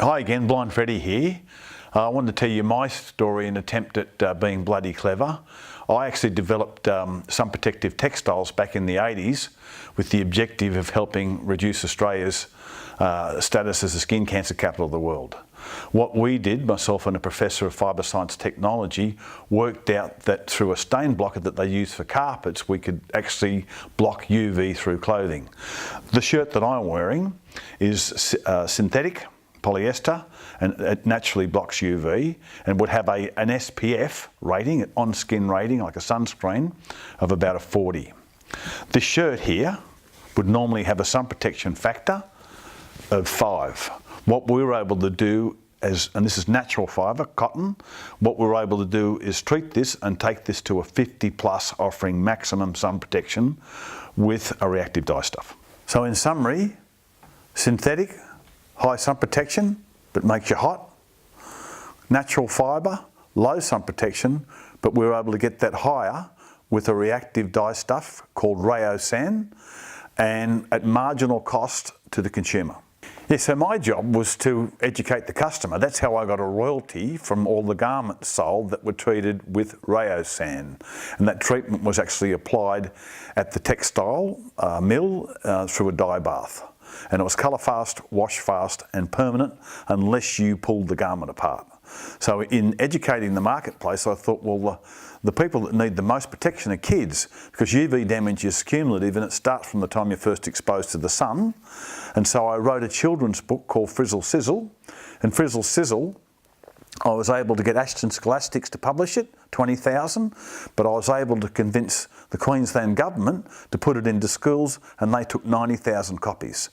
Hi again, Blind Freddy here. I wanted to tell you my story and attempt at being bloody clever. I actually developed sun protective textiles back in the 80s with the objective of helping reduce Australia's status as the skin cancer capital of the world. What we did, myself and a professor of fibre science technology, worked out that through a stain blocker that they use for carpets, we could actually block UV through clothing. The shirt that I'm wearing is synthetic polyester, and it naturally blocks UV and would have an SPF rating, an on-skin rating like a sunscreen, of about a 40. This shirt here would normally have a sun protection factor of 5. What we were able to do, and this is natural fibre, cotton, what we were able to do is treat this and take this to a 50+, offering maximum sun protection with a reactive dye stuff. So in summary, synthetic, high sun protection, but makes you hot. Natural fibre, low sun protection, but we were able to get that higher with a reactive dye stuff called Rayosan, and at marginal cost to the consumer. Yeah, so my job was to educate the customer. That's how I got a royalty from all the garments sold that were treated with Rayosan. And that treatment was actually applied at the textile mill through a dye bath. And it was colour fast, wash fast and permanent unless you pulled the garment apart. So in educating the marketplace, I thought, well, the people that need the most protection are kids, because UV damage is cumulative and it starts from the time you're first exposed to the sun. And so I wrote a children's book called Frizzle Sizzle. And Frizzle Sizzle, I was able to get Ashton Scholastics to publish it, 20,000, but I was able to convince the Queensland government to put it into schools, and they took 90,000 copies.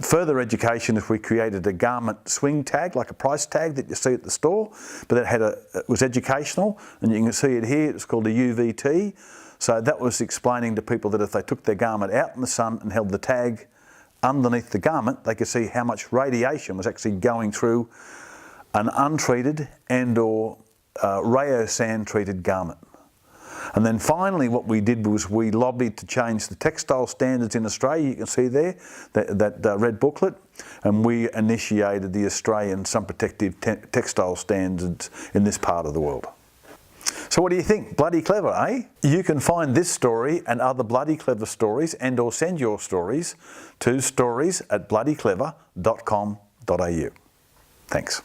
Further education, if we created a garment swing tag, like a price tag that you see at the store, but it was educational, and you can see it here, it's called a UVT. So that was explaining to people that if they took their garment out in the sun and held the tag underneath the garment, they could see how much radiation was actually going through an untreated and/or Rayosan treated garment. And then finally what we did was we lobbied to change the textile standards in Australia. You can see there that red booklet, and we initiated the Australian sun protective textile standards in this part of the world. So what do you think? Bloody clever, eh? You can find this story and other bloody clever stories, and/or send your stories to stories@bloodyclever.com.au. Thanks.